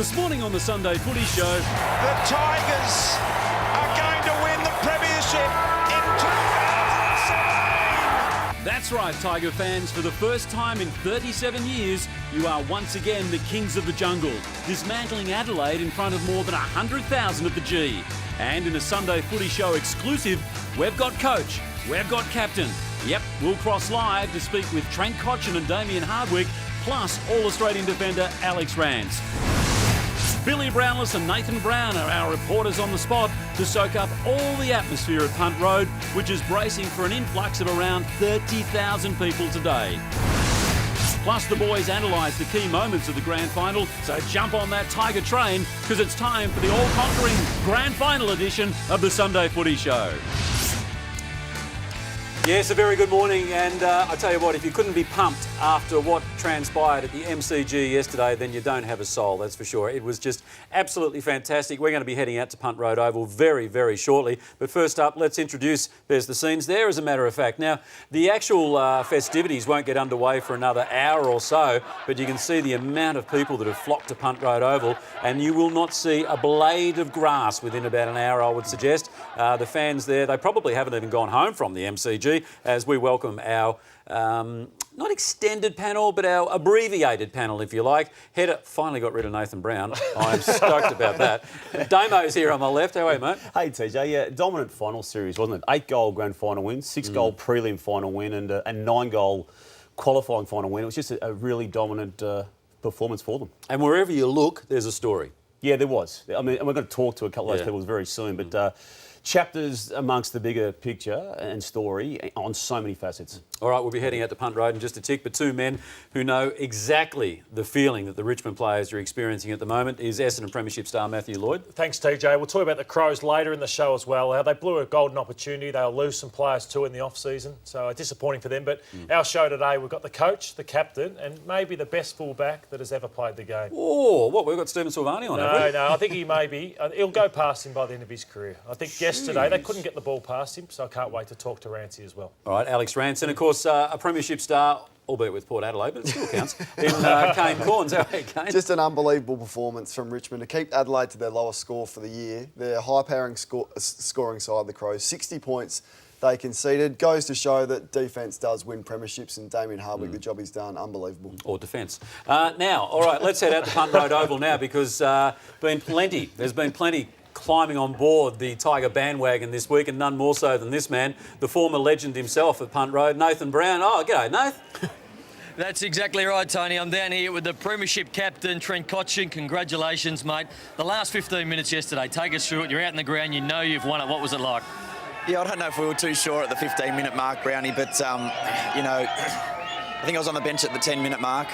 This morning on the Sunday Footy Show, The Tigers are going to win the premiership in 2017. that's right, Tiger fans, for the first time in 37 years, you are once again the kings of the jungle, dismantling Adelaide in front of more than 100,000 at the G. And in a Sunday Footy Show exclusive, we've got coach, we've got captain. Yep, we'll cross live to speak with Trent Cotchin and Damien Hardwick, plus All-Australian defender Alex Rance. Billy Brownless and Nathan Brown are our reporters on the spot to soak up all the atmosphere at Punt Road, which is bracing for an influx of around 30,000 people today. Plus, the boys analyse the key moments of the grand final, so jump on that Tiger train, because it's time for the all-conquering grand final edition of the Sunday Footy Show. Yes, a very good morning, and I tell you what, if you couldn't be pumped after what transpired at the MCG yesterday, then you don't have a soul, that's for sure. It was just absolutely fantastic. We're going to be heading out to Punt Road Oval very, very shortly. But first up, let's introduce, there's the scenes there, as a matter of fact. Now, the actual festivities won't get underway for another hour or so, but you can see the amount of people that have flocked to Punt Road Oval, and you will not see a blade of grass within about an hour, I would suggest. The fans there, they probably haven't even gone home from the MCG, as we welcome our, not extended panel, but our abbreviated panel, if you like. Header finally got rid of Nathan Brown. I'm stoked about that. Damo's here on my left. How are you, mate? Hey, TJ. Yeah, dominant final series, wasn't it? 8-goal grand final win, 6-goal prelim final win, and 9-goal qualifying final win. It was just a really dominant performance for them. And wherever you look, there's a story. Yeah, there was. I mean, and we're going to talk to a couple of those people very soon, but chapters amongst the bigger picture and story on so many facets. All right, we'll be heading out to Punt Road in just a tick, but two men who know exactly the feeling that the Richmond players are experiencing at the moment is Essendon Premiership star Matthew Lloyd. Thanks, TJ. We'll talk about the Crows later in the show as well. How they blew a golden opportunity. They'll lose some players too in the off-season, so disappointing for them. But our show today, we've got the coach, the captain, and maybe the best fullback that has ever played the game. Oh, what, we've got Stephen Silvani on, haven't we? No, I think he may be. He'll go past him by the end of his career. I think yesterday they couldn't get the ball past him, so I can't wait to talk to Rancy as well. All right, Alex Rance, and of course a Premiership star, albeit with Port Adelaide, but it still counts, in Kane Corns. How are you, Kane? Just an unbelievable performance from Richmond to keep Adelaide to their lowest score for the year. Their high-powering scoring side, the Crows, 60 points they conceded. Goes to show that defence does win premierships, and Damien Hardwick, the job he's done, unbelievable. Or defence. Now, all right, let's head out to Punt Road Oval now, because there's been plenty climbing on board the Tiger bandwagon this week, and none more so than this man, the former legend himself at Punt Road, Nathan Brown. Oh, g'day, Nath. That's exactly right, Tony. I'm down here with the Premiership captain, Trent Cotchin. Congratulations, mate. The last 15 minutes yesterday, take us through it. You're out in the ground, you know you've won it. What was it like? Yeah, I don't know if we were too sure at the 15-minute mark, Brownie, but, you know, I think I was on the bench at the 10-minute mark.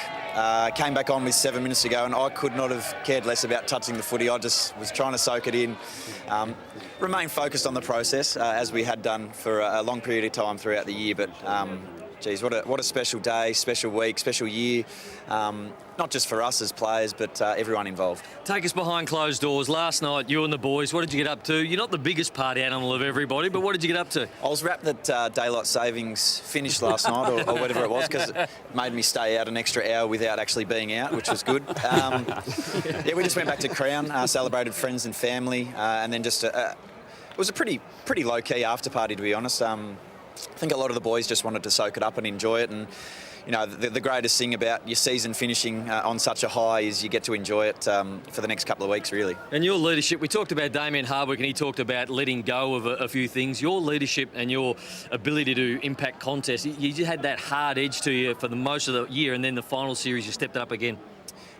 Came back on with 7 minutes to go, and I could not have cared less about touching the footy. I just was trying to soak it in, remain focused on the process, as we had done for a long period of time throughout the year. But, geez, what a special day, special week, special year, not just for us as players, but everyone involved. Take us behind closed doors. Last night, you and the boys, what did you get up to? You're not the biggest party animal of everybody, but what did you get up to? I was wrapped that daylight savings finished last night, or whatever it was, because it made me stay out an extra hour without actually being out, which was good. Yeah, we just went back to Crown, celebrated friends and family, and then just it was a pretty low-key after party, to be honest. I think a lot of the boys just wanted to soak it up and enjoy it, and you know, the greatest thing about your season finishing on such a high is you get to enjoy it for the next couple of weeks, really. And your leadership, we talked about Damien Hardwick, and he talked about letting go of a few things. Your leadership and your ability to impact contests, you just had that hard edge to you for the most of the year, and then the final series you stepped it up again.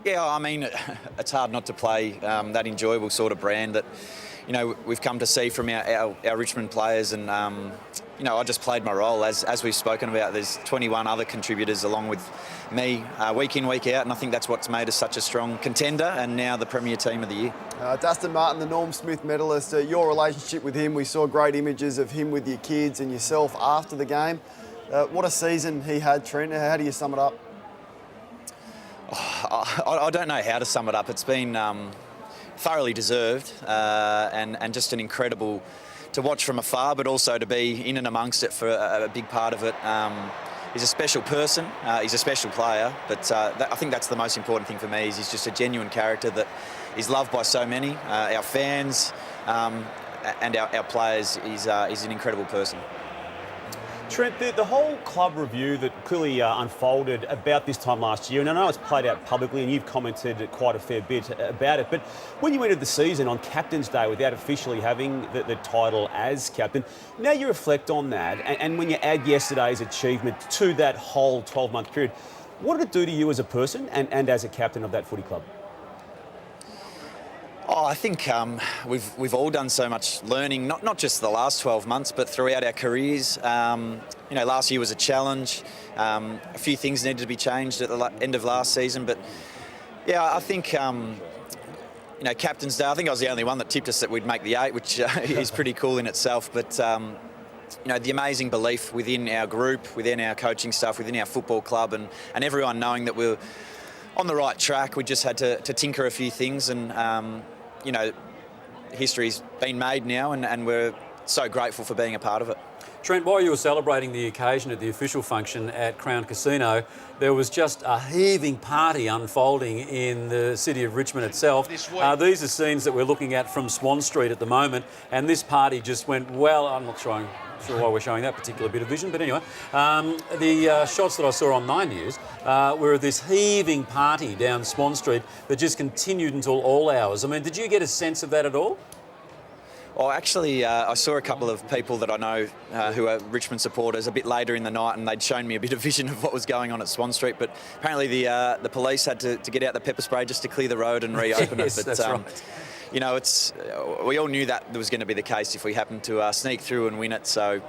Yeah, I mean, it's hard not to play that enjoyable sort of brand that, you know, we've come to see from our Richmond players, and you know, I just played my role. As we've spoken about, there's 21 other contributors along with me, week in, week out, and I think that's what's made us such a strong contender and now the Premier Team of the Year. Dustin Martin, the Norm Smith medalist, your relationship with him, we saw great images of him with your kids and yourself after the game. What a season he had, Trent. How do you sum it up? I don't know how to sum it up. It's been thoroughly deserved and just an incredible to watch from afar, but also to be in and amongst it for a big part of it. He's a special person. He's a special player. But I think that's the most important thing for me. Is he's just a genuine character that is loved by so many, our fans and our players. He's an incredible person. Trent, the whole club review that clearly unfolded about this time last year, and I know it's played out publicly and you've commented quite a fair bit about it, but when you entered the season on Captain's Day without officially having the title as captain, now you reflect on that, and when you add yesterday's achievement to that whole 12-month period, what did it do to you as a person and as a captain of that footy club? Oh, I think we've all done so much learning, not just the last 12 months, but throughout our careers. Last year was a challenge. A few things needed to be changed at the end of last season, but yeah, I think Captain's Day. I think I was the only one that tipped us that we'd make the 8, which is pretty cool in itself. But the amazing belief within our group, within our coaching staff, within our football club, and everyone knowing that we're on the right track. We just had to tinker a few things, and history's been made now, and we're so grateful for being a part of it. Trent, while you were celebrating the occasion at the official function at Crown Casino, there was just a heaving party unfolding in the city of Richmond itself. These are scenes that we're looking at from Swan Street at the moment, and this party just went well. I'm not sure why we're showing that particular bit of vision, but anyway, the shots that I saw on 9 News were this heaving party down Swan Street that just continued until all hours. I mean, did you get a sense of that at all? Well, actually, I saw a couple of people that I know who are Richmond supporters a bit later in the night, and they'd shown me a bit of vision of what was going on at Swan Street. But apparently the police had to get out the pepper spray just to clear the road and reopen yes, it. But, that's right. We all knew that was going to be the case if we happened to sneak through and win it. So,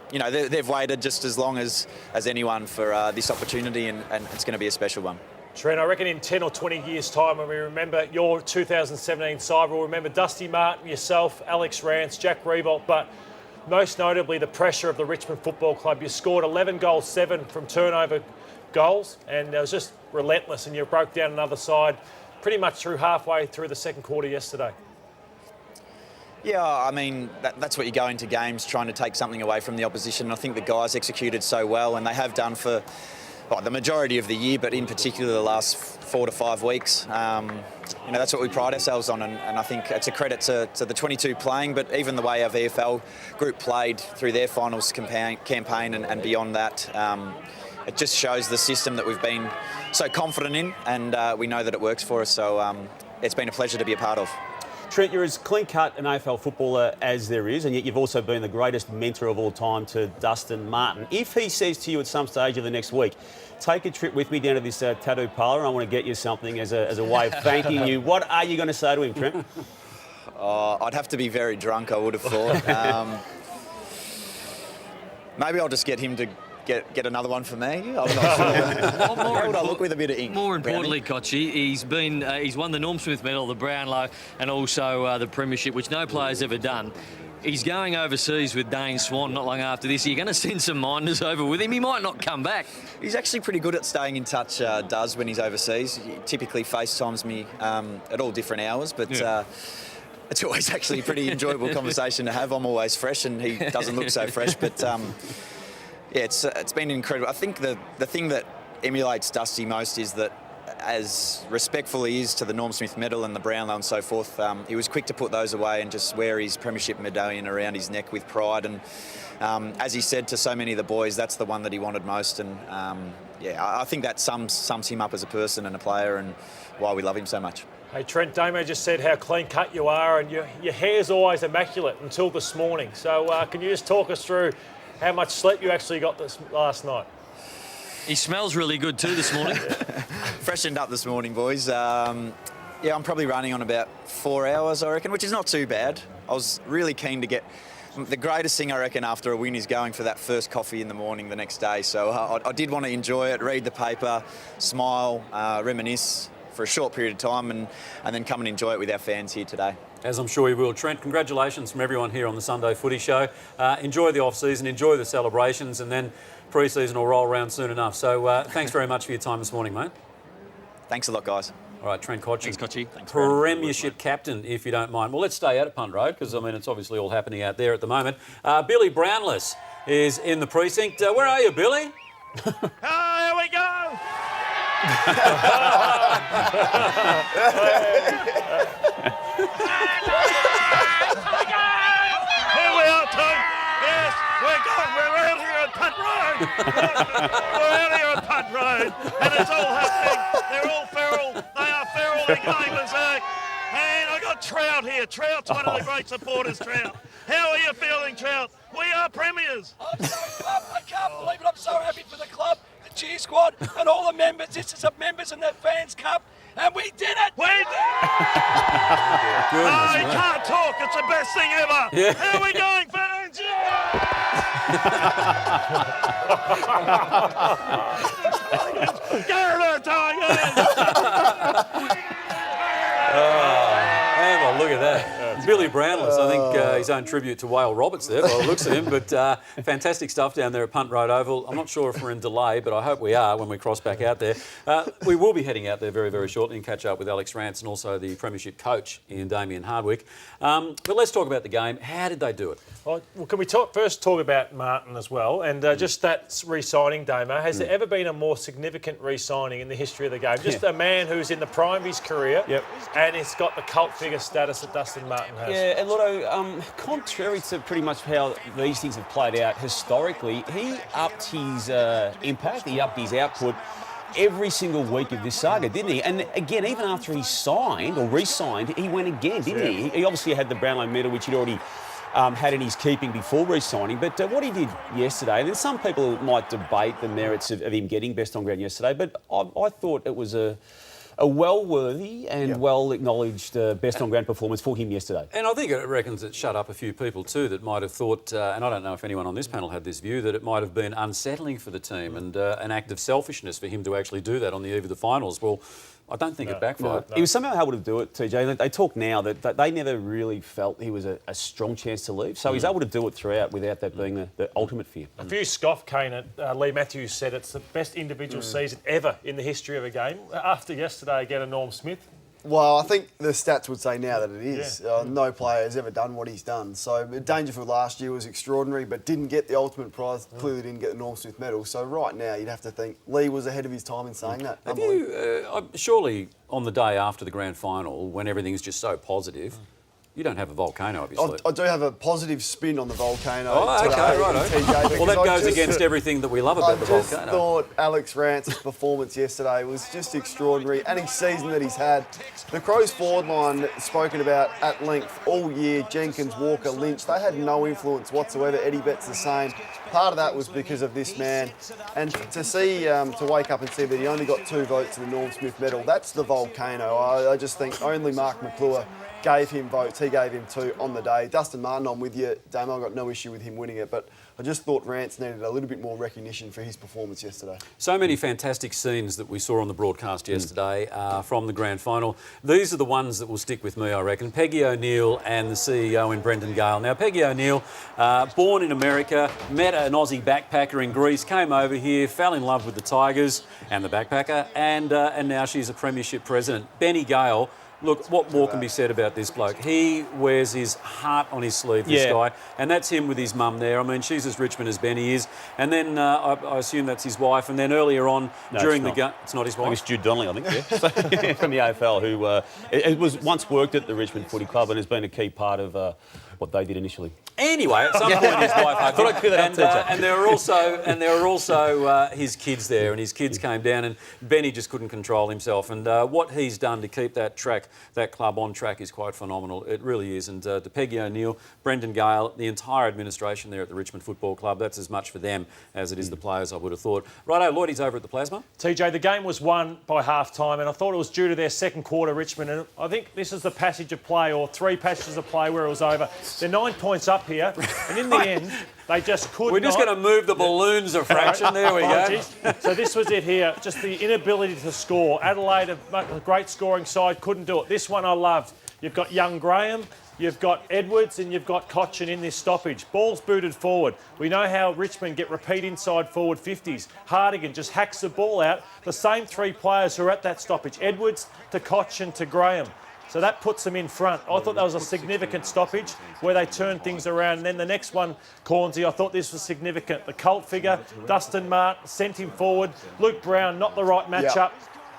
they've waited just as long as anyone for this opportunity, and it's going to be a special one. Trent, I reckon in 10 or 20 years' time, when we remember your 2017 side, we'll remember Dusty Martin, yourself, Alex Rance, Jack Riewoldt, but most notably the pressure of the Richmond Football Club. You scored 11 goals, 7 from turnover goals, and it was just relentless, and you broke down another side pretty much halfway through the second quarter yesterday. Yeah, I mean, that's what you go into games, trying to take something away from the opposition. I think the guys executed so well, and they have done for the majority of the year, but in particular the last 4 to 5 weeks. That's what we pride ourselves on, and I think it's a credit to the 22 playing, but even the way our VFL group played through their finals campaign and beyond that. It just shows the system that we've been so confident in, and we know that it works for us, so it's been a pleasure to be a part of. Trent, you're as clean-cut an AFL footballer as there is, and yet you've also been the greatest mentor of all time to Dustin Martin. If he says to you at some stage of the next week, take a trip with me down to this tattoo parlour, I want to get you something as a way of thanking you, what are you going to say to him, Trent? I'd have to be very drunk, I would have thought. Maybe I'll just get him to get another one for me. I'm not sure. How would I look with a bit of ink? More importantly, Kochi, he's won the Norm Smith medal, the Brownlow, and also the Premiership, which no player's ever done. He's going overseas with Dane Swan not long after this. Are you going to send some minders over with him? He might not come back. He's actually pretty good at staying in touch, does, when he's overseas. He typically FaceTimes me at all different hours, but it's always actually a pretty enjoyable conversation to have. I'm always fresh and he doesn't look so fresh, but it's been incredible. I think the thing that emulates Dusty most is that, as respectful he is to the Norm Smith medal and the Brownlow and so forth, he was quick to put those away and just wear his premiership medallion around his neck with pride. And as he said to so many of the boys, that's the one that he wanted most. And I think that sums him up as a person and a player, and why we love him so much. Hey, Trent, Damo just said how clean-cut you are, and your hair's always immaculate until this morning. So can you just talk us through how much sleep you actually got this last night? He smells really good too this morning. Freshened up this morning, boys. I'm probably running on about 4 hours, I reckon, which is not too bad. I was really keen to get... The greatest thing, I reckon, after a win is going for that first coffee in the morning the next day. So I did want to enjoy it, read the paper, smile, reminisce for a short period of time, and then come and enjoy it with our fans here today. As I'm sure you will. Trent, congratulations from everyone here on the Sunday Footy Show. Enjoy the off-season, enjoy the celebrations, and then pre-season will roll around soon enough. So thanks very much for your time this morning, mate. Thanks a lot, guys. All right, Trent Kochi. Thanks, Kochi. Premiership captain, if you don't mind. Well, let's stay out at Punt Road, because, I mean, it's obviously all happening out there at the moment. Billy Brownless is in the precinct. Where are you, Billy? Oh, here we go! Here we are, team. Yes, we're going. We're out here on Punt Road. We're out here on Punt Road, and it's all happening. They're all feral. They are feral in Cleveland's Egg. And I got Trout here. Trout's one of the great supporters, Trout. How are you feeling, Trout? We are premiers. I'm so pumped. I can't believe it. I'm so happy for the club, the cheer squad, and all the members. This is a members and their fans cup, and we did it. We did it. Oh, he can't talk. It's the best thing ever. Yeah. How are we going, fans? Go the Tigers! Well, look at that. Billy Brownless, I think his own tribute to Whale Roberts there, by the looks of him. But fantastic stuff down there at Punt Road Oval. I'm not sure if we're in delay, but I hope we are when we cross back out there. We will be heading out there very, very shortly and catch up with Alex Rance and also the Premiership coach in Damien Hardwick. But let's talk about the game. How did they do it? Well, can we first talk about Martin as well? And just that re-signing, Damo. Has there ever been a more significant re-signing in the history of the game? Just a man who's in the prime of his career and he's got the cult figure status that Dustin Martin has. Yeah, and Lotto, contrary to pretty much how these things have played out historically, he upped his impact, he upped his output every single week of this saga, didn't he? And again, even after he signed or re-signed, he went again, didn't he? He obviously had the Brownlow medal, which he'd already had in his keeping before re-signing. But what he did yesterday, and some people might debate the merits of him getting best on ground yesterday, but I thought it was a well-worthy and well-acknowledged best on ground performance for him yesterday. And I think it reckons it shut up a few people too that might have thought, and I don't know if anyone on this panel had this view, that it might have been unsettling for the team and an act of selfishness for him to actually do that on the eve of the finals. Well, I don't think it backfired. He was somehow able to do it, TJ. They talk now that they never really felt he was a strong chance to leave. So he's able to do it throughout without that being the ultimate fear. A few scoff came at Lee Matthews said it's the best individual season ever in the history of a game. After yesterday, again, a Norm Smith. Well, I think the stats would say now that it is. No player has ever done what he's done. So Dangerfield last year was extraordinary, but didn't get the ultimate prize. Clearly didn't get the Norm Smith medal. So right now, you'd have to think Lee was ahead of his time in saying that. Have you, surely on the day after the grand final, when everything's just so positive, you don't have a volcano, obviously. I do have a positive spin on the volcano. Oh, today, okay, right. TJ, Well, that goes against everything that we love about the volcano. I just thought Alex Rance's performance yesterday was just extraordinary, and his season that he's had. The Crows forward line spoken about at length all year. Jenkins, Walker, Lynch, they had no influence whatsoever. Eddie Betts the same. Part of that was because of this man. And to see, to wake up and see that he only got 2 votes in the Norm Smith medal, that's the volcano. I just think only Mark McClure gave him votes. He gave him 2 on the day. Dustin Martin, I'm with you. Damo, I've got no issue with him winning it, but I just thought Rance needed a little bit more recognition for his performance yesterday. So many fantastic scenes that we saw on the broadcast yesterday from the grand final. These are the ones that will stick with me, I reckon. Peggy O'Neill and the CEO in Brendan Gale. Now, Peggy O'Neill, born in America, met an Aussie backpacker in Greece, came over here, fell in love with the Tigers and the backpacker, and now she's a premiership president. Benny Gale. Look, what more can be said about this bloke? He wears his heart on his sleeve, this guy, and that's him with his mum there. I mean, she's as Richmond as Benny is. And then I assume that's his wife. And then earlier on, during the game... It's not his wife? I think it's Jude Donnelly, I think, yeah. From the AFL, who it was once worked at the Richmond Footy Club and has been a key part of what they did initially. Anyway, at some point his wife... I thought I'd clear that up, and there were also his kids there, and his kids came down, and Benny just couldn't control himself. And what he's done to keep that club on track is quite phenomenal. It really is. And to Peggy O'Neill, Brendan Gale, the entire administration there at the Richmond Football Club, that's as much for them as it is the players, I would have thought. Righto, Lloydie's over at the Plasma. TJ, the game was won by half-time, and I thought it was due to their second quarter, Richmond. And I think this is the passage of play, or 3 passages of play where it was over. They're 9 points up here, and in the end, they just could not... We're just going to move the balloons a fraction. There we go. So this was it here, just the inability to score. Adelaide, a great scoring side, couldn't do it. This one I loved. You've got young Graham, you've got Edwards, and you've got Cochin in this stoppage. Ball's booted forward. We know how Richmond get repeat inside forward 50s. Hardigan just hacks the ball out. The same 3 players who are at that stoppage. Edwards to Cochin to Graham. So that puts them in front. I thought that was a significant stoppage where they turned things around. And then the next one, Cornsey, I thought this was significant. The cult figure, Dustin Martin, sent him forward. Luke Brown, not the right matchup,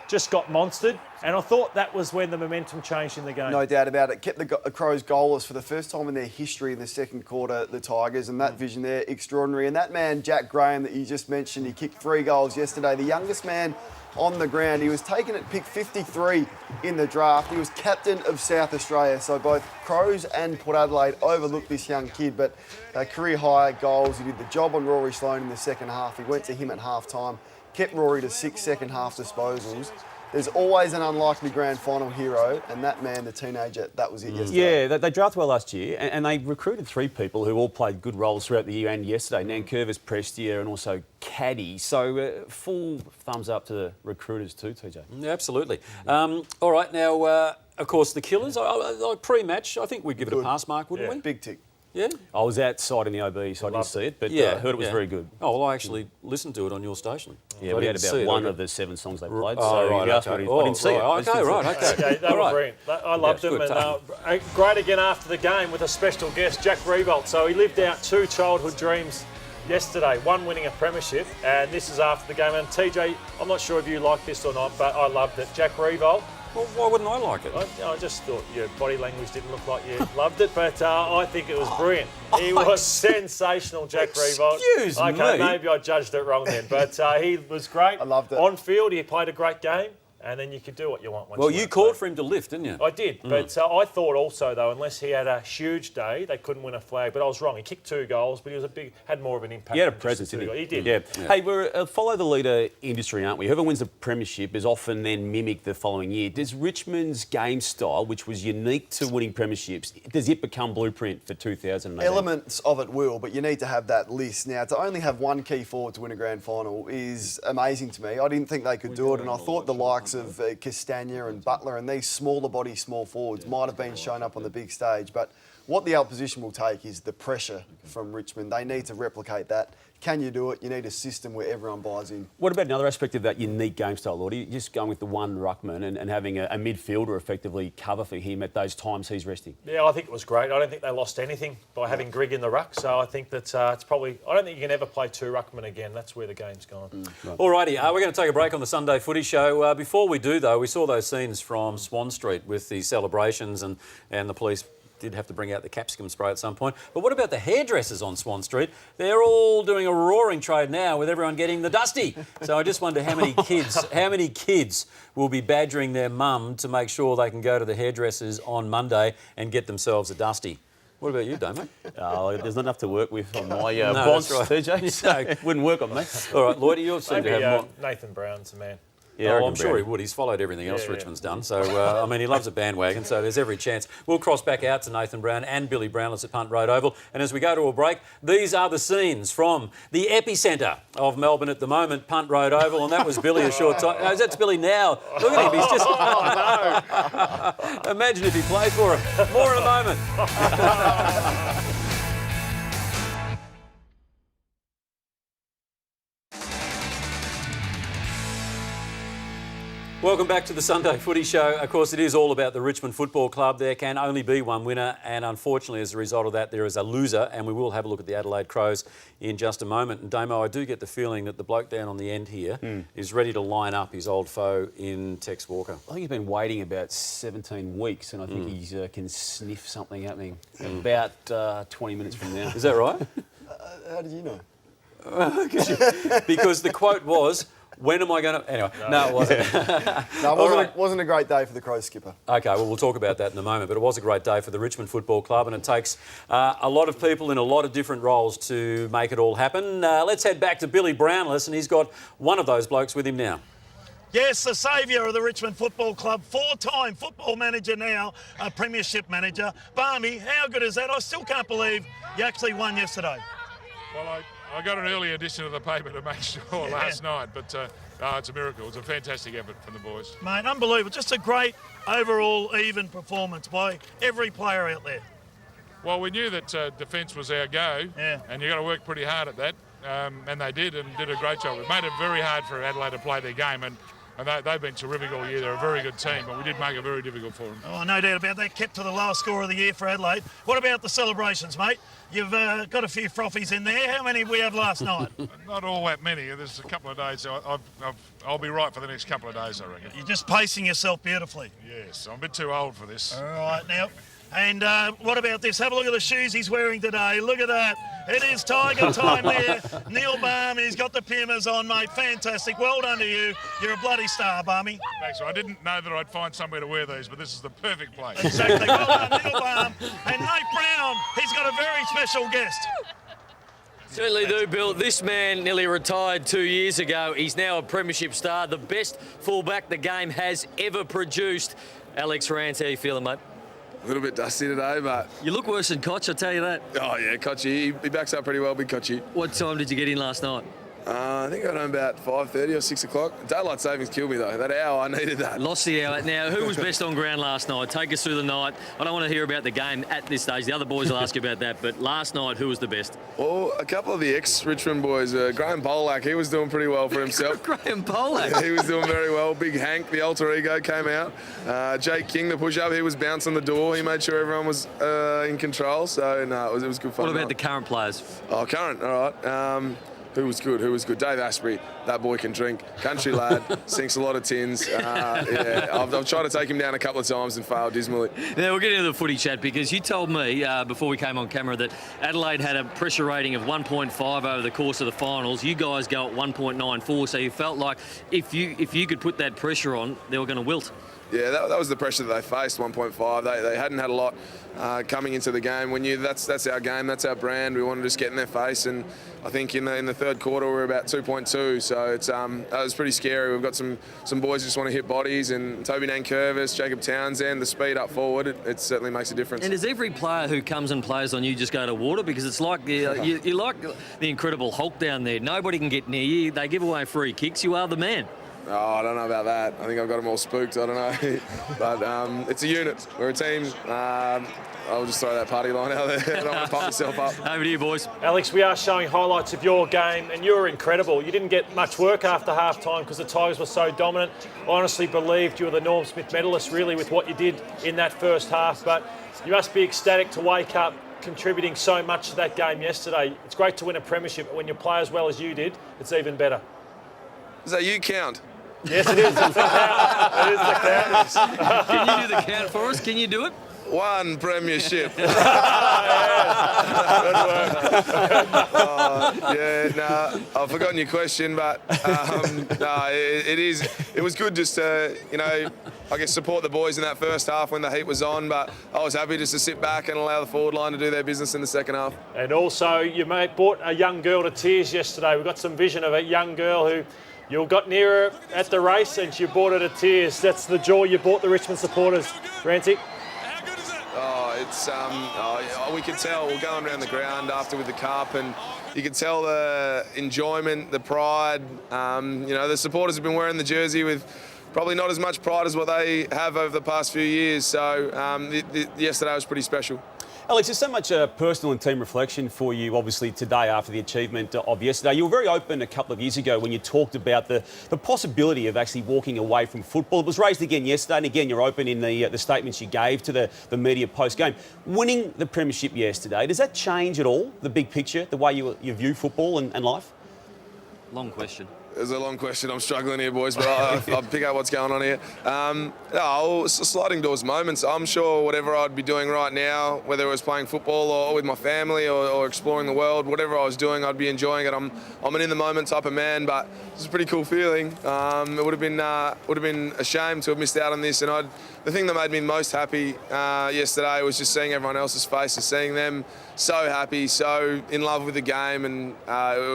just got monstered. And I thought that was when the momentum changed in the game. No doubt about it. Kept the Crows goalless for the first time in their history in the second quarter, the Tigers, and that vision there, extraordinary. And that man, Jack Graham, that you just mentioned, he kicked 3 goals yesterday, the youngest man on the ground. He was taken at pick 53 in the draft. He was captain of South Australia, so both Crows and Port Adelaide overlooked this young kid, but career high goals. He did the job on Rory Sloane in the second half. He went to him at half-time, kept Rory to 6 second-half disposals. There's always an unlikely grand final hero, and that man, the teenager, that was it yesterday. Yeah, they drafted well last year, and they recruited 3 people who all played good roles throughout the year and yesterday. Nankervis, Prestia, and also Caddy. So full thumbs up to the recruiters too, TJ. Yeah, absolutely. All right, now, of course, the Killers, pre-match, I think we'd give it a pass mark, wouldn't we? Big tick. Yeah? I was outside in the OB, so I didn't see it, but I heard it was very good. Oh, well, I actually listened to it on your station. Yeah, we had about one of the 7 songs they played, Oh, so right, you asked okay. me, I didn't see it. Okay, right, okay. They were brilliant. I loved them. And great again after the game with a special guest, Jack Riewoldt. So he lived out 2 childhood dreams yesterday, one winning a premiership, and this is after the game. And TJ, I'm not sure if you like this or not, but I loved it. Jack Riewoldt. Well, why wouldn't I like it? I just thought your body language didn't look like you loved it, but I think it was brilliant. He was sensational, Jack Riewoldt. Excuse me. Okay, maybe I judged it wrong then, but he was great. I loved it. On field, he played a great game. And then you could do what you want. Well, you called for him to lift, didn't you? I did, but I thought also, though, unless he had a huge day, they couldn't win a flag. But I was wrong. He kicked 2 goals, but he was had more of an impact. He had a presence, didn't he? He did. Yeah. Hey, we're a follow-the-leader industry, aren't we? Whoever wins the premiership is often then mimicked the following year. Does Richmond's game style, which was unique to winning premierships, does it become blueprint for 2018? Elements of it will, but you need to have that list. Now, to only have 1 key forward to win a grand final is amazing to me. I didn't think they could do it, and I thought the likes of Castagna and Butler and these smaller body, small forwards might have been shown up on the big stage. But what the opposition will take is the pressure from Richmond. They need to replicate that. Can you do it? You need a system where everyone buys in. What about another aspect of that unique game style, Lordy? Just going with the one ruckman and having a midfielder effectively cover for him at those times he's resting. Yeah, I think it was great. I don't think they lost anything by having Grigg in the ruck. So I think that it's probably... I don't think you can ever play 2 ruckmen again. That's where the game's gone. Right. All righty, we're going to take a break on the Sunday Footy Show. Before we do, though, we saw those scenes from Swan Street with the celebrations and the police did have to bring out the capsicum spray at some point. But what about the hairdressers on Swan Street? They're all doing a roaring trade now with everyone getting the dusty. So I just wonder how many kids will be badgering their mum to make sure they can go to the hairdressers on Monday and get themselves a dusty. What about you, Damo? There's not enough to work with on my No, bonds, that's right. TJ, so it wouldn't work on me. All right, Lloyd, you seem to have more... Nathan Brown's the man. Yeah, I'm sure he would. He's followed everything else Richmond's done. So, I mean, he loves a bandwagon, so there's every chance. We'll cross back out to Nathan Brown and Billy Brownless at Punt Road Oval. And as we go to a break, these are the scenes from the epicentre of Melbourne at the moment, Punt Road Oval. And that was Billy a short time. No, that's Billy now. Look at him. He's just... Oh, no. Imagine if he played for him. More in a moment. Welcome back to the Sunday Footy Show. Of course, it is all about the Richmond Football Club. There can only be one winner, and unfortunately, as a result of that, there is a loser, and we will have a look at the Adelaide Crows in just a moment. And Damo, I do get the feeling that the bloke down on the end here is ready to line up his old foe in Tex Walker. I think he's been waiting about 17 weeks, and I think he can sniff something happening about 20 minutes from now. Is that right? How did you know? Because the quote was... When am I going to... Anyway, no, it wasn't. No, it wasn't a great day for the Crows skipper. OK, well, we'll talk about that in a moment, but it was a great day for the Richmond Football Club, and it takes a lot of people in a lot of different roles to make it all happen. Let's head back to Billy Brownless, and he's got one of those blokes with him now. Yes, the saviour of the Richmond Football Club, 4-time football manager now, a premiership manager. Barmy, how good is that? I still can't believe you actually won yesterday. Well, I got an early edition of the paper to make sure last night, but it's a miracle. It's a fantastic effort from the boys. Mate, unbelievable. Just a great overall even performance by every player out there. Well, we knew that defence was our go, and you've got to work pretty hard at that, and they did a great job. It made it very hard for Adelaide to play their game, and And they've been terrific all year. They're a very good team, but we did make it very difficult for them. Oh, no doubt about that. Kept to the lowest score of the year for Adelaide. What about the celebrations, mate? You've got a few frothies in there. How many did we have last night? Not all that many. There's a couple of days. I'll be right for the next couple of days, I reckon. You're just pacing yourself beautifully. Yes, I'm a bit too old for this. All right, now. And what about this? Have a look at the shoes he's wearing today. Look at that. It is Tiger time there. Neil Barm, he's got the Pumas on, mate. Fantastic. Well done to you. You're a bloody star, Barmy. Thanks. I didn't know that I'd find somewhere to wear these, but this is the perfect place. Exactly. Well done, Neil Barm. And Nate Brown, he's got a very special guest. Certainly do, Bill. This man nearly retired 2 years ago. He's now a premiership star, the best fullback the game has ever produced. Alex Rance, how you feeling, mate? A little bit dusty today, but... You look worse than Koch, I'll tell you that. Oh, yeah, Kochie. He backs up pretty well, big Kochie. What time did you get in last night? I think I got home about 5:30 or 6 o'clock. Daylight savings killed me, though. That hour, I needed that. Lost the hour. Now, who was best on ground last night? Take us through the night. I don't want to hear about the game at this stage. The other boys will ask you about that. But last night, who was the best? Well, a couple of the ex-Richmond boys. Graham Polak, he was doing pretty well for himself. Graham Polak? Yeah, he was doing very well. Big Hank, the alter ego, came out. Jake King, the push-up, he was bouncing the door. He made sure everyone was in control. So, no, it was good fun. What about the current players? Oh, current, all right. Who was good? Dave Asprey, that boy can drink. Country lad, sinks a lot of tins. Yeah, I've tried to take him down a couple of times and failed dismally. Now, we'll get into the footy chat because you told me before we came on camera that Adelaide had a pressure rating of 1.5 over the course of the finals. You guys go at 1.94, so you felt like if you could put that pressure on, they were going to wilt. Yeah, that was the pressure that they faced, 1.5. They hadn't had a lot coming into the game. We knew that's our game, that's our brand. We wanted to just get in their face, and I think in the third quarter we were about 2.2, so it's that was pretty scary. We've got some boys who just want to hit bodies, and Toby Nankervis, Jacob Townsend, the speed up forward, it certainly makes a difference. And does every player who comes and plays on you just go to water? Because it's like you're like the Incredible Hulk down there. Nobody can get near you. They give away free kicks. You are the man. Oh, I don't know about that. I think I've got them all spooked. I don't know. But it's a unit. We're a team. I'll just throw that party line out there. I don't want to pump myself up. Over to you, boys. Alex, we are showing highlights of your game, and you were incredible. You didn't get much work after half-time because the Tigers were so dominant. I honestly believed you were the Norm Smith medalist, really, with what you did in that first half. But you must be ecstatic to wake up contributing so much to that game yesterday. It's great to win a premiership, but when you play as well as you did, it's even better. Does that you count? Yes, it is. It's the count. It is the count. Can you do the count for us? Can you do it? One premiership. Good work. I've forgotten your question, but it was good just to, I guess support the boys in that first half when the heat was on, but I was happy just to sit back and allow the forward line to do their business in the second half. And also, you brought a young girl to tears yesterday. We got some vision of a young girl who you got near her at the race and she brought her to tears. That's the joy you brought the Richmond supporters. Ranty? We could tell we're going around the ground after with the cup, and you could tell the enjoyment, the pride. The supporters have been wearing the jersey with probably not as much pride as what they have over the past few years. So yesterday was pretty special. Alex, there's so much personal and team reflection for you, obviously, today after the achievement of yesterday. You were very open a couple of years ago when you talked about the possibility of actually walking away from football. It was raised again yesterday, and again, you're open in the statements you gave to the media post-game. Winning the premiership yesterday, does that change at all the big picture, the way you view football and life? Long question. It's a long question. I'm struggling here, boys, but I'll pick out what's going on here. Sliding doors moments. I'm sure whatever I'd be doing right now, whether it was playing football or with my family or exploring the world, whatever I was doing, I'd be enjoying it. I'm an in-the-moment type of man, but it's a pretty cool feeling. It would have been a shame to have missed out on this. And the thing that made me most happy yesterday was just seeing everyone else's faces, seeing them so happy, so in love with the game, and it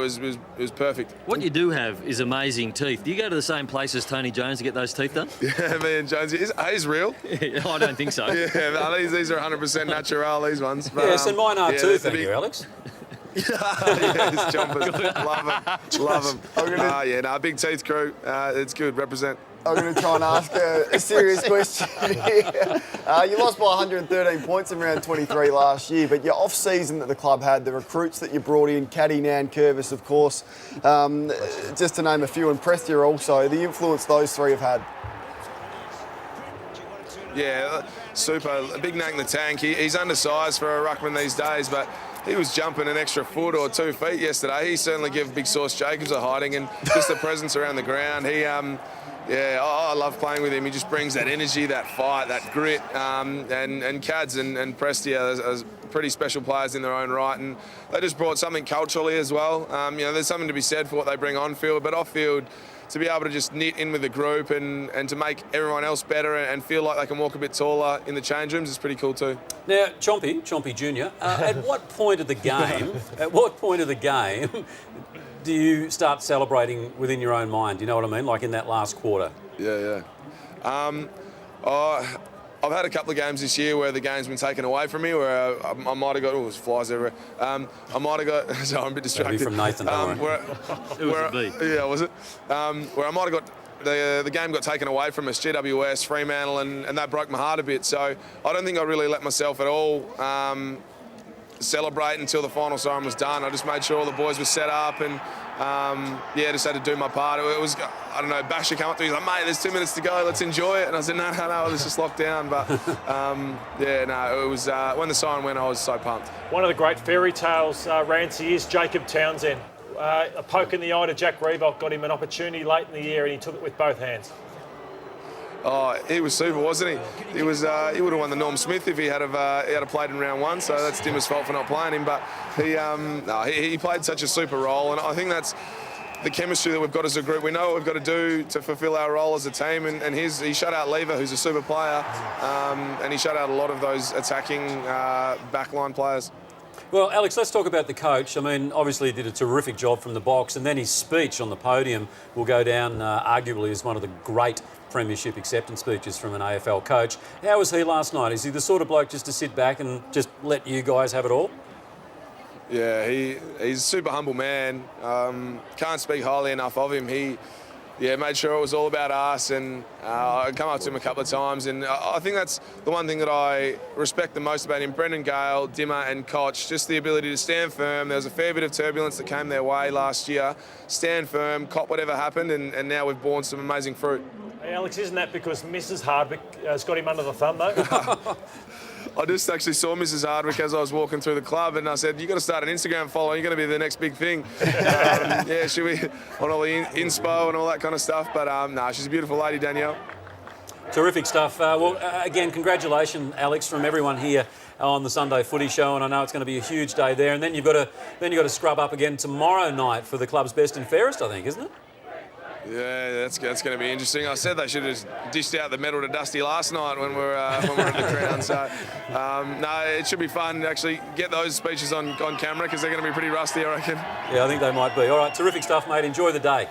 was perfect. What you do have is amazing teeth. Do you go to the same place as Tony Jones to get those teeth done? Yeah, me and Jones. He's real. I don't think so. Yeah, these are 100% natural, these ones. But, yes, and mine are too, thank you, Alex. Yeah, his jumpers. Love him. Big teeth crew. It's good. Represent. I'm going to try and ask a serious question here. You lost by 113 points in round 23 last year, but your off-season that the club had, the recruits that you brought in, Caddy, Nan, Curvis, of course, just to name a few, and Prestia also, the influence those three have had. Yeah, super. A big nag in the tank. He's undersized for a ruckman these days, but he was jumping an extra foot or 2 feet yesterday. He certainly gave Big Sauce Jacobs a hiding, and just the presence around the ground. I love playing with him. He just brings that energy, that fight, that grit. And Cads and Prestia are pretty special players in their own right, and they just brought something culturally as well. There's something to be said for what they bring on field, but off field, to be able to just knit in with the group and to make everyone else better and feel like they can walk a bit taller in the change rooms is pretty cool too. Now, Chompy Jr., at what point of the game, do you start celebrating within your own mind? Do you know what I mean? Like in that last quarter? Yeah. I've had a couple of games this year where the game's been taken away from me, where I might have got, there's flies everywhere. I might have got, sorry, I'm a bit distracted. That'd be from Nathan, don't worry. Yeah, was it? Where I might have got, the game got taken away from us, GWS, Fremantle, and that broke my heart a bit. So I don't think I really let myself at all celebrate until the final siren was done. I just made sure all the boys were set up and just had to do my part. It was, I don't know, Basher came up to me, he's like, mate, there's 2 minutes to go, let's enjoy it. And I said, no, let's just lock down. But it was, when the siren went, I was so pumped. One of the great fairy tales, Rancy, is Jacob Townsend. A poke in the eye to Jack Reebok got him an opportunity late in the year and he took it with both hands. Oh, he was super, wasn't he? He was. He would have won the Norm Smith if he had played in round one. So that's Dimmer's fault for not playing him. But he played such a super role, and I think that's the chemistry that we've got as a group. We know what we've got to do to fulfil our role as a team, and he shut out Lever, who's a super player, and he shut out a lot of those attacking backline players. Well, Alex, let's talk about the coach. I mean, obviously he did a terrific job from the box, and then his speech on the podium will go down arguably as one of the great premiership acceptance speeches from an AFL coach. How was he last night? Is he the sort of bloke just to sit back and just let you guys have it all? Yeah, he's a super humble man. Can't speak highly enough of him. He made sure it was all about us, and I come up to him a couple of times, and I think that's the one thing that I respect the most about him. Brendan Gale, Dimmer and Koch, just the ability to stand firm. There was a fair bit of turbulence that came their way last year. Stand firm, cop whatever happened, and now we've borne some amazing fruit. Hey, Alex, isn't that because Mrs. Hardwick has got him under the thumb, though? I just actually saw Mrs. Hardwick as I was walking through the club, and I said, "You've got to start an Instagram follow. You're going to be the next big thing." She'll be on all the inspo and all that kind of stuff. But she's a beautiful lady, Danielle. Terrific stuff. Again, congratulations, Alex, from everyone here on the Sunday Footy Show, and I know it's going to be a huge day there. And then you've got to scrub up again tomorrow night for the club's best and fairest, I think, isn't it? Yeah, that's going to be interesting. I said they should have dished out the medal to Dusty last night when we were in the Crown. So, it should be fun to actually get those speeches on camera because they're going to be pretty rusty, I reckon. Yeah, I think they might be. All right, terrific stuff, mate. Enjoy the day.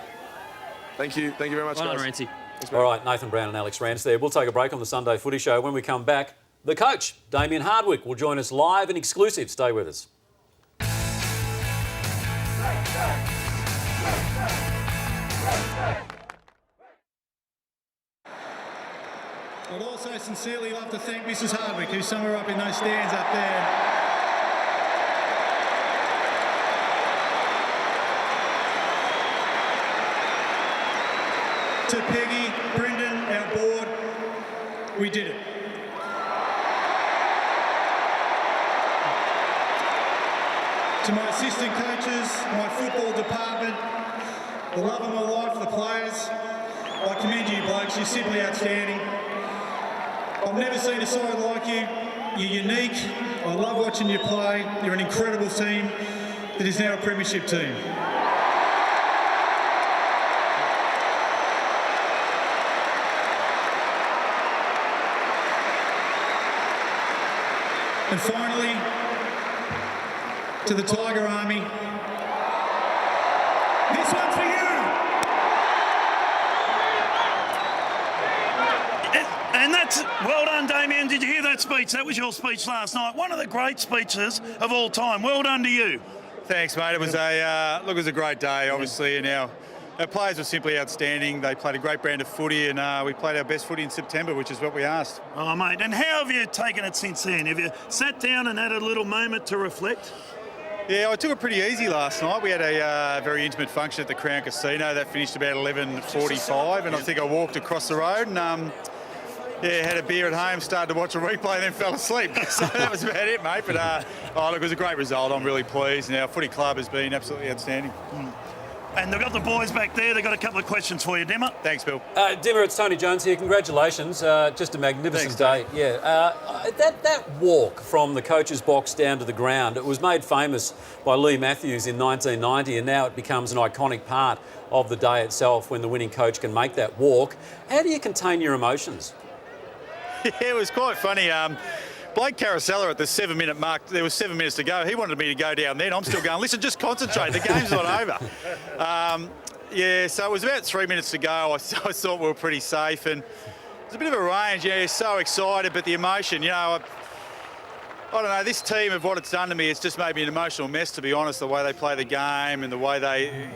Thank you very much, guys. Rancy. All right, Nathan Brown and Alex Rance there. We'll take a break on the Sunday Footy Show. When we come back, the coach, Damien Hardwick, will join us live and exclusive. Stay with us. I'd also sincerely love to thank Mrs. Hardwick, who's somewhere up in those stands up there. To Peggy, Brendan, our board, we did it. To my assistant coaches, my football department, the love of my life, the players, I commend you blokes, you're simply outstanding. I've never seen a side like you. You're unique. I love watching you play. You're an incredible team that is now a premiership team. And finally, to the Tiger Army, this one's for you. And that's, well done, Damien. Did you hear that speech? That was your speech last night. One of the great speeches of all time. Well done to you. Thanks, mate. It was it was a great day, obviously, and our players were simply outstanding. They played a great brand of footy, and we played our best footy in September, which is what we asked. Oh, mate, and how have you taken it since then? Have you sat down and had a little moment to reflect? Yeah, I took it pretty easy last night. We had a very intimate function at the Crown Casino. That finished about 11:45, and I think I walked across the road and had a beer at home, started to watch a replay, and then fell asleep. So that was about it, mate. But look, it was a great result. I'm really pleased, and our footy club has been absolutely outstanding. And they've got the boys back there. They've got a couple of questions for you, Dimmer. Thanks, Bill. Dimmer, it's Tony Jones here. Congratulations. Just a magnificent day. Yeah. That walk from the coach's box down to the ground, it was made famous by Lee Matthews in 1990, and now it becomes an iconic part of the day itself when the winning coach can make that walk. How do you contain your emotions? Yeah, it was quite funny. Blake Carousella at the 7-minute mark, there was 7 minutes to go. He wanted me to go down then. I'm still going, listen, just concentrate. The game's not over. So it was about 3 minutes to go. I thought we were pretty safe. And it was a bit of a range. Yeah, so excited, but the emotion, I don't know, this team of what it's done to me, it's just made me an emotional mess, to be honest, the way they play the game and the way they,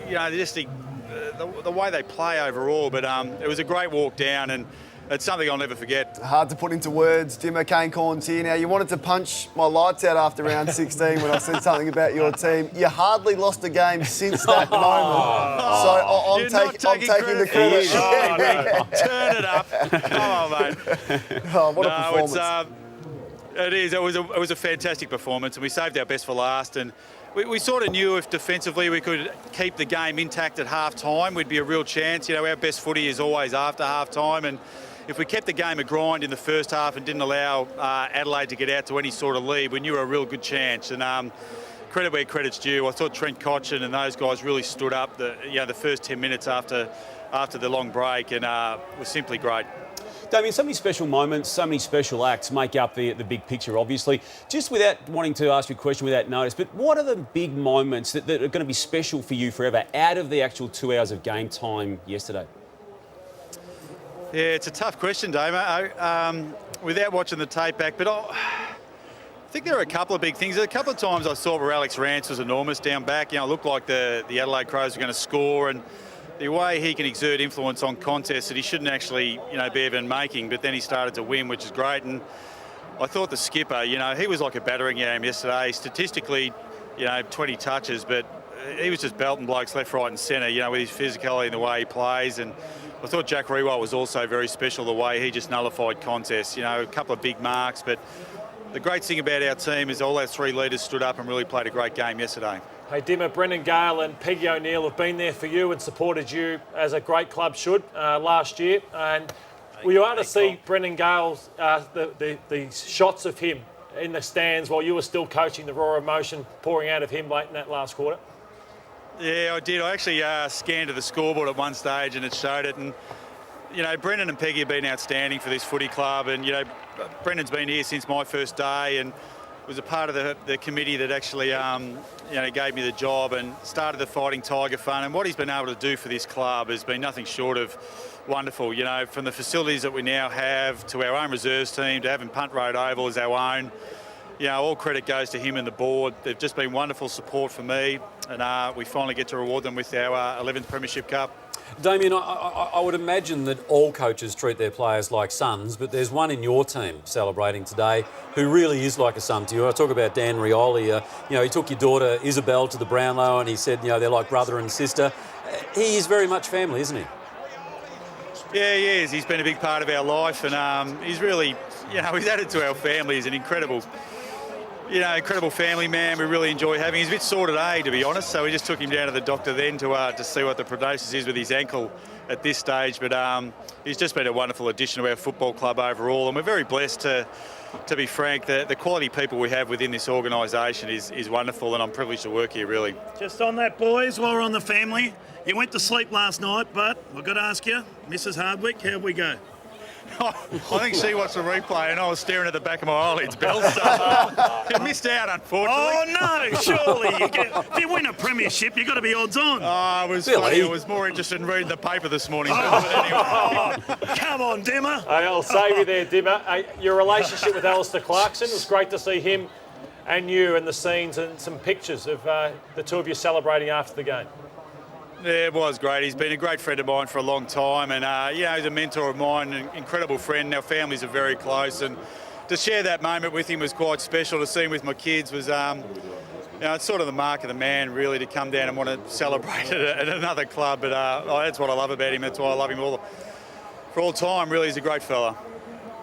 the way they play overall. But it was a great walk down, and it's something I'll never forget. Hard to put into words. Dimmer, Kane Corns here. Now, you wanted to punch my lights out after round 16 when I said something about your team. You hardly lost a game since that moment. So I'm taking the credit. Turn it up. Come on, mate. Oh, what a performance. It is. It was a fantastic performance, and we saved our best for last. And we sort of knew if defensively we could keep the game intact at half-time, we'd be a real chance. Our best footy is always after half-time, and if we kept the game a grind in the first half and didn't allow Adelaide to get out to any sort of lead, we knew we were a real good chance. And credit where credit's due. I thought Trent Cotchin and those guys really stood up the first 10 minutes after the long break, and was simply great. Damien, so many special moments, so many special acts make up the big picture, obviously. Just without wanting to ask you a question without notice, but what are the big moments that are going to be special for you forever out of the actual 2 hours of game time yesterday? Yeah, it's a tough question, Damo, without watching the tape back. But I think there are a couple of big things. A couple of times I saw where Alex Rance was enormous down back. It looked like the Adelaide Crows were going to score, and the way he can exert influence on contests that he shouldn't actually, be even making, but then he started to win, which is great. And I thought the skipper, he was like a battering ram yesterday. Statistically, 20 touches, but he was just belting blokes left, right and centre, with his physicality and the way he plays. And I thought Jack Rewalt was also very special, the way he just nullified contests. A couple of big marks, but the great thing about our team is all our three leaders stood up and really played a great game yesterday. Hey, Dimmer, Brendan Gale and Peggy O'Neill have been there for you and supported you as a great club should last year. And were you able to see Brendan Gale's, the shots of him in the stands while you were still coaching, the raw emotion pouring out of him late in that last quarter? Yeah, I did. I actually scanned to the scoreboard at one stage and it showed it. And, Brendan and Peggy have been outstanding for this footy club. And, Brendan's been here since my first day and was a part of the committee that actually, gave me the job and started the Fighting Tiger Fund. And what he's been able to do for this club has been nothing short of wonderful. From the facilities that we now have to our own reserves team to having Punt Road Oval as our own. All credit goes to him and the board. They've just been wonderful support for me, and we finally get to reward them with our 11th Premiership Cup. Damien, I would imagine that all coaches treat their players like sons, but there's one in your team celebrating today who really is like a son to you. I talk about Dan Rioli. He took your daughter Isabel to the Brownlow and he said, they're like brother and sister. He is very much family, isn't he? Yeah, he is. He's been a big part of our life, and he's really, he's added to our family. He's an incredible family man. We really enjoy having him. He's a bit sore today, to be honest, so we just took him down to the doctor then to see what the prognosis is with his ankle at this stage. But he's just been a wonderful addition to our football club overall, and we're very blessed to be frank. The quality people we have within this organisation is wonderful, and I'm privileged to work here, really. Just on that, boys, while we're on the family, you went to sleep last night, but I've got to ask you, Mrs. Hardwick, how'd we go? I think she watched the replay and I was staring at the back of my eyelids, Bill, so you missed out, unfortunately. Oh, no, surely. If you win a premiership, you've got to be odds on. I was more interested in reading the paper this morning. But anyway. Come on, Dimmer. I'll save you there, Dimmer. Your relationship with Alistair Clarkson, it was great to see him and you and the scenes and some pictures of the two of you celebrating after the game. Yeah, it was great. He's been a great friend of mine for a long time, and he's a mentor of mine, an incredible friend. Our families are very close, and to share that moment with him was quite special. To see him with my kids was, it's sort of the mark of the man, really, to come down and want to celebrate at another club. But that's what I love about him. That's why I love him for all time. Really, he's a great fella.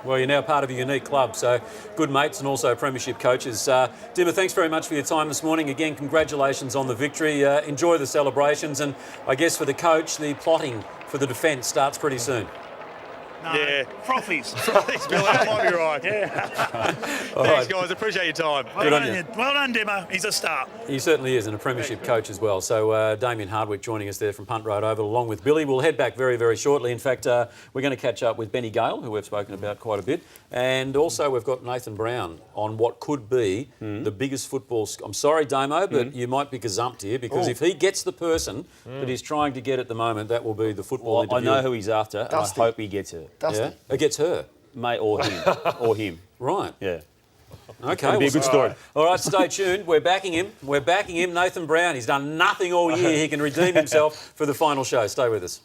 Well, you're now part of a unique club, so good mates and also premiership coaches. Dimmer, thanks very much for your time this morning. Again, congratulations on the victory. Enjoy the celebrations, and I guess for the coach, the plotting for the defence starts pretty soon. No, Yeah. Frothies. Bill, that might be right. Yeah. Thanks, guys. Appreciate your time. Well done, Dimmer. He's a star. He certainly is, and a premiership coach as well. So Damien Hardwick joining us there from Punt Road Oval along with Billy. We'll head back very, very shortly. In fact, we're going to catch up with Benny Gale, who we've spoken about quite a bit. And also we've got Nathan Brown on what could be the biggest football... I'm sorry, Damo, but you might be gazumped here, because if he gets the person that he's trying to get at the moment, that will be the football interview. I know who he's after, and I hope he gets her. Dusty. Yeah? It gets her. Mate, or him. Or him. Right. Yeah. Okay. It'll be a good story. All right, stay tuned. We're backing him. We're backing him. Nathan Brown. He's done nothing all year. He can redeem himself for the final show. Stay with us.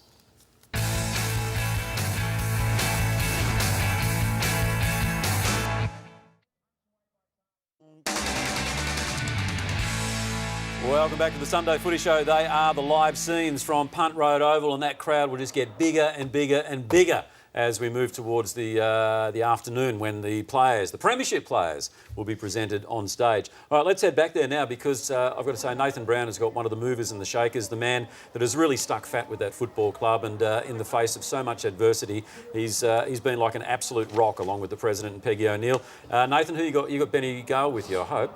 Welcome back to the Sunday Footy Show. They are the live scenes from Punt Road Oval, and that crowd will just get bigger and bigger and bigger as we move towards the afternoon, when the players, the premiership players, will be presented on stage. All right, let's head back there now, because I've got to say Nathan Brown has got one of the movers and the shakers, the man that has really stuck fat with that football club, and in the face of so much adversity, he's been like an absolute rock, along with the president and Peggy O'Neill. Nathan, who you got? You got Benny Gale with you, I hope.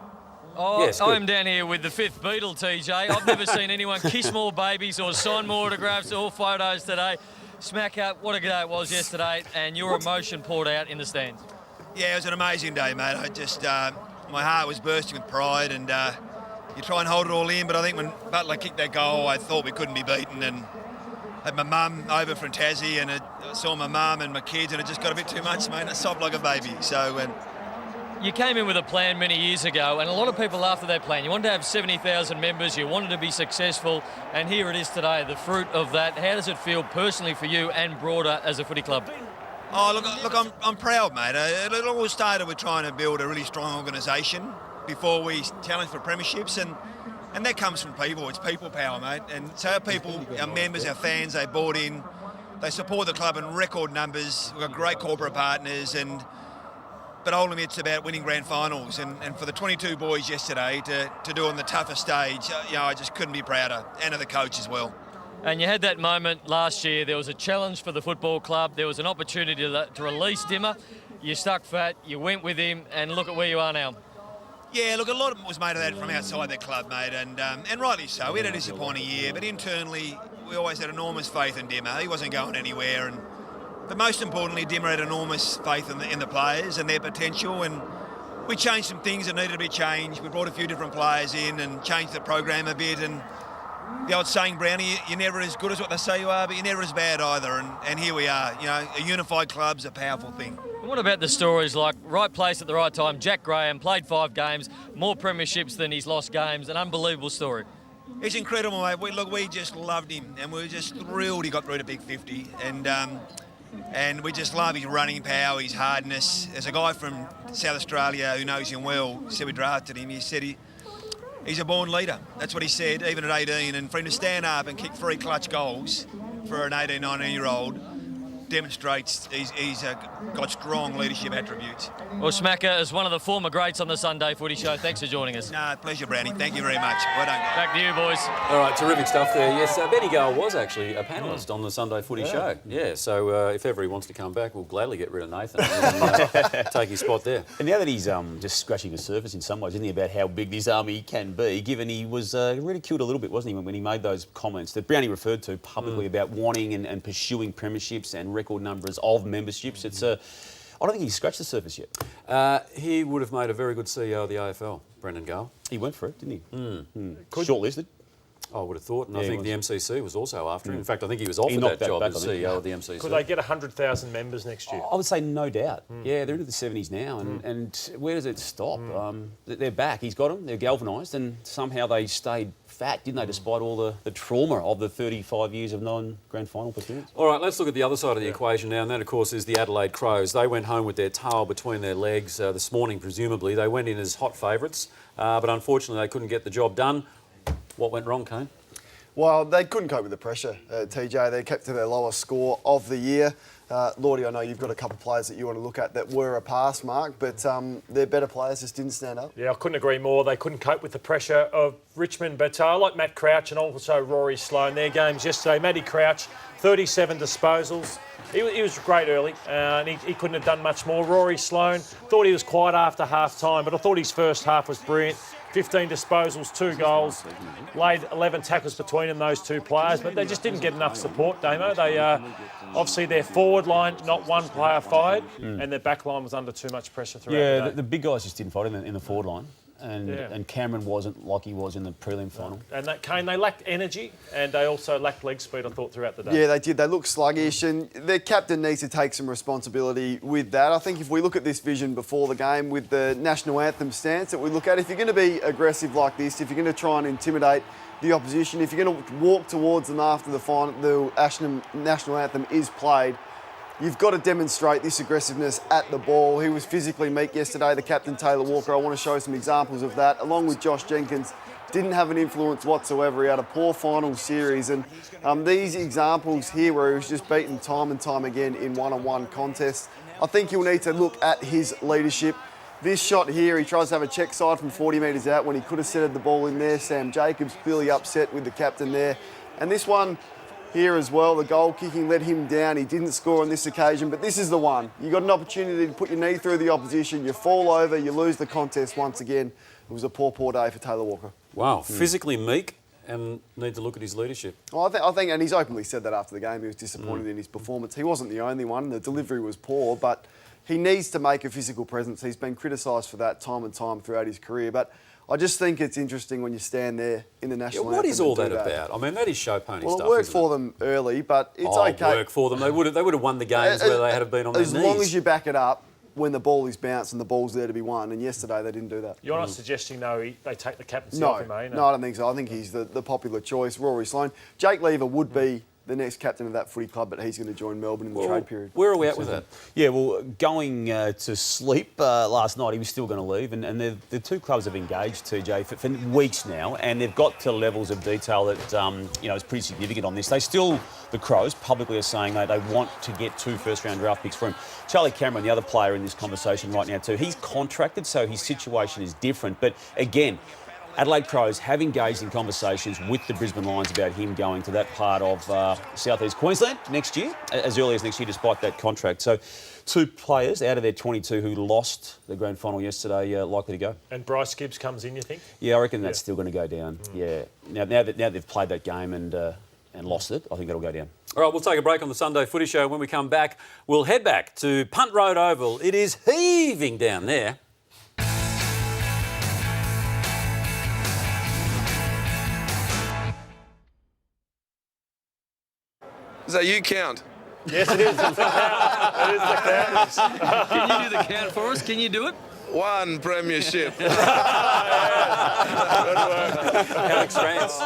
Oh, Yes, I'm down here with the fifth Beatle, TJ. I've never seen anyone kiss more babies or sign more autographs or photos today. Smack up, what a day it was yesterday, and your emotion poured out in the stands. Yeah, it was an amazing day, mate. I just, my heart was bursting with pride, and you try and hold it all in, but I think when Butler kicked that goal, I thought we couldn't be beaten, and had my mum over from Tassie, and I saw my mum and my kids, and it just got a bit too much, mate. I sobbed like a baby. So, You came in with a plan many years ago, and a lot of people after that plan. You wanted to have 70,000 members, you wanted to be successful, and here it is today, the fruit of that. How does it feel personally for you and broader as a footy club? oh, look, I'm proud, mate. It all started with trying to build a really strong organisation before we challenge for premierships, and that comes from people. It's people power, mate. And so our people, our members, our fans, they bought in, they support the club in record numbers. We've got great corporate partners, but ultimately it's about winning grand finals, and for the 22 boys yesterday to do it on the toughest stage, I just couldn't be prouder, and of the coach as well. And you had that moment last year. There was a challenge for the football club. There was an opportunity to release Dimmer. You stuck fat, you went with him, and look at where you are now. Yeah, look, a lot of it was made of that from outside the club, mate, and rightly so. We had a disappointing year, but internally we always had enormous faith in Dimmer. He wasn't going anywhere, but most importantly, Dimmer had enormous faith in the players and their potential, and we changed some things that needed to be changed. We brought a few different players in and changed the program a bit, and the old saying, Brownie, you're never as good as what they say you are, but you're never as bad either, and here we are. A unified club's a powerful thing. What about the stories like right place at the right time? Jack Graham played 5 games, more premierships than he's lost games, an unbelievable story. It's incredible, mate. We just loved him, and we were just thrilled he got through to Big 50, and we just love his running power, his hardness. There's a guy from South Australia who knows him well, said we drafted him. He said he's a born leader. That's what he said, even at 18. And for him to stand up and kick 3 clutch goals for an 18, 19-year-old demonstrates he's got strong leadership attributes. Well, Smacker, as one of the former greats on the Sunday Footy Show, thanks for joining us. Pleasure, Brownie. Thank you very much. Well done, guys. Back to you, boys. All right, terrific stuff there. Yes, Benny Gale was actually a panellist on the Sunday Footy Show. Yeah, so if ever he wants to come back, we'll gladly get rid of Nathan and take his spot there. And now that he's just scratching the surface in some ways, isn't he, about how big this army can be, given he was ridiculed a little bit, wasn't he, when he made those comments that Brownie referred to publicly about wanting and pursuing premierships and record numbers of memberships. It's I don't think he's scratched the surface yet. He would have made a very good CEO of the AFL, Brendan Gale. He went for it, didn't he? Shortlisted. I would have thought, and I Yeah, think he the MCC was also after him. In fact, I think he was offered knocked that that job back, as I think. CEO of the MCC. Could they get 100,000 members next year? I would say no doubt. Yeah, they're into the 70s now, and where does it stop? They're back. He's got them. They're galvanised, and somehow they stayed fat, didn't they, despite all the trauma of the 35 years of non-grand final performance. All right, let's look at the other side of the equation now, and that, of course, is the Adelaide Crows. They went home with their tail between their legs this morning, presumably. They went in as hot favourites, but unfortunately they couldn't get the job done. What went wrong, Kane? Well, they couldn't cope with the pressure, TJ. They kept to their lowest score of the year. Lordy, I know you've got a couple of players that you want to look at that were a pass mark, but their better players just didn't stand up. Yeah, I couldn't agree more. They couldn't cope with the pressure of Richmond, but I like Matt Crouch and also Rory Sloane. Their games yesterday, Matty Crouch, 37 disposals. He was great early, and he couldn't have done much more. Rory Sloane, thought he was quiet after half-time, but I thought his first half was brilliant. 15 disposals, 2 goals, laid 11 tackles between them, those two players, but they just didn't get enough support, Damo. They obviously their forward line, not one player fired, and their back line was under too much pressure throughout the day. The big guys just didn't fight in the forward line. And Cameron wasn't like he was in the prelim final. And that Kane, they lacked energy and they also lacked leg speed, I thought, throughout the day. Yeah, they did. They looked sluggish, and their captain needs to take some responsibility with that. I think if we look at this vision before the game with the national anthem stance that we look at, if you're going to be aggressive like this, if you're going to try and intimidate the opposition, if you're going to walk towards them after the national anthem is played, you've got to demonstrate this aggressiveness at the ball. He was physically meek yesterday, the captain, Taylor Walker. I want to show some examples of that, along with Josh Jenkins. Didn't have an influence whatsoever. He had a poor final series. And these examples here where he was just beaten time and time again in one-on-one contests, I think he'll need to look at his leadership. This shot here, he tries to have a check side from 40 metres out when he could have settled the ball in there. Sam Jacobs clearly upset with the captain there. And this one here as well, the goal kicking let him down. He didn't score on this occasion, but this is the one. You got an opportunity to put your knee through the opposition, you fall over, you lose the contest once again. It was a poor, poor day for Taylor Walker. Wow, physically meek and need to look at his leadership. Well, I think, and he's openly said that after the game, he was disappointed in his performance. He wasn't the only one. The delivery was poor, but he needs to make a physical presence. He's been criticised for that time and time throughout his career, but I just think it's interesting when you stand there in the national anthem. What is all that about? I mean, that is show pony stuff. Well, it worked for them early, but it's okay. It worked for them. They would have won the games where they had been on their knees. As long as you back it up when the ball is bounced and the ball's there to be won, and yesterday they didn't do that. You're not suggesting, though, they take the captaincy no, off him, eh? No, I don't think so. I think he's the popular choice, Rory Sloane. Jake Lever would be the next captain of that footy club, but he's going to join Melbourne in the trade period. Where are we at with that? Yeah, well, going to sleep last night, he was still going to leave, and the two clubs have engaged, TJ, for weeks now, and they've got to levels of detail that is pretty significant on this. They still, the Crows, publicly are saying that they want to get 2 first-round draft picks for him. Charlie Cameron, the other player in this conversation right now too, he's contracted, so his situation is different. But again, Adelaide Crows have engaged in conversations with the Brisbane Lions about him going to that part of southeast Queensland next year, as early as next year, despite that contract. So 2 players out of their 22 who lost the grand final yesterday likely to go. And Bryce Gibbs comes in, you think? Yeah, I reckon that's still going to go down. Yeah. Now that they've played that game and lost it, I think that'll go down. All right, we'll take a break on the Sunday Footy Show. When we come back, we'll head back to Punt Road Oval. It is heaving down there. Is that you count? Yes, it is. It's the count. It is the count. Can you do the count for us? Can you do it? 1 premiership. Alex Rance.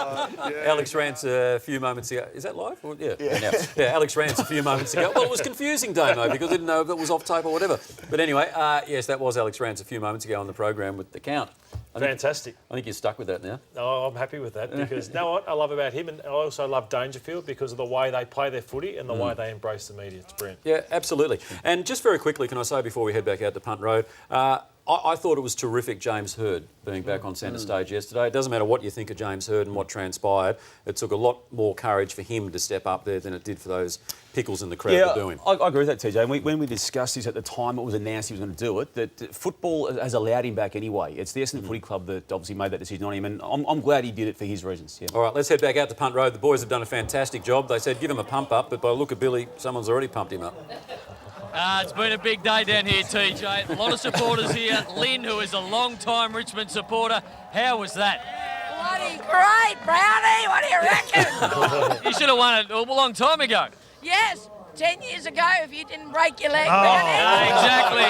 Alex Rance a few moments ago. Is that live? Yeah, Alex Rance a few moments ago. Well, it was confusing, Damo, because I didn't know if it was off tape or whatever. But anyway, yes, that was Alex Rance a few moments ago on the program with the count. Fantastic. I think you're stuck with that now. Oh, I'm happy with that because you know what I love about him, and I also love Dangerfield because of the way they play their footy and the way they embrace the media. It's brilliant. Yeah, absolutely. And just very quickly, can I say before we head back out to Punt Road, I thought it was terrific James Hird being back on centre stage yesterday. It doesn't matter what you think of James Hird and what transpired. It took a lot more courage for him to step up there than it did for those pickles in the crowd to do him. I agree with that, TJ. And when we discussed this at the time, it was announced he was going to do it, that football has allowed him back anyway. It's the Essendon Footy Club that obviously made that decision on him, and I'm glad he did it for his reasons. Yeah. All right, let's head back out to Punt Road. The boys have done a fantastic job. They said give him a pump up, but by the look of Billy, someone's already pumped him up. It's been a big day down here, TJ. A lot of supporters here. Lynn, who is a long-time Richmond supporter. How was that? Well, Bloody great, Brownie. What do you reckon? You should have won it a long time ago. Yes, 10 years ago if you didn't break your leg, Brownie. Exactly.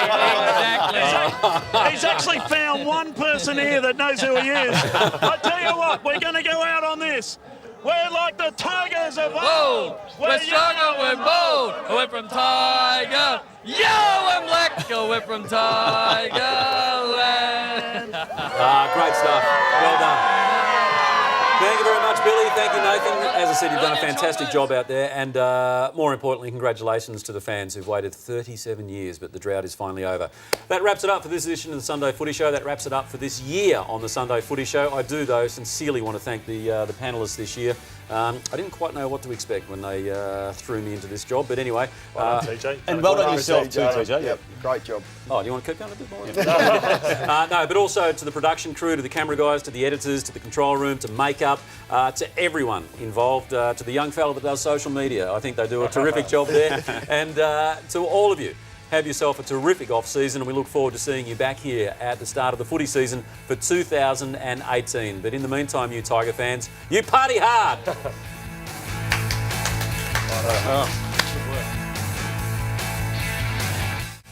He's actually found one person here that knows who he is. I tell you what, we're going to go out on this. We're like the Tigers of old. We're stronger, we're bold. We're from Tiger. Yellow and black. We're from Tiger Land. Great stuff. Well done. Thank you very much, Billy. Thank you, Nathan. As I said, you've done a fantastic job out there. And more importantly, congratulations to the fans who've waited 37 years, but the drought is finally over. That wraps it up for this edition of the Sunday Footy Show. That wraps it up for this year on the Sunday Footy Show. I do, though, sincerely want to thank the panellists this year. I didn't quite know what to expect when they threw me into this job, but anyway. Well done, TJ. And well done yourself too, TJ. Yep, great job. Oh, do you want to keep going a bit more? No, but also to the production crew, to the camera guys, to the editors, to the control room, to makeup, to everyone involved, to the young fella that does social media. I think they do a terrific job there. And to all of you, have yourself a terrific off-season, and we look forward to seeing you back here at the start of the footy season for 2018. But in the meantime, you Tiger fans, you party hard!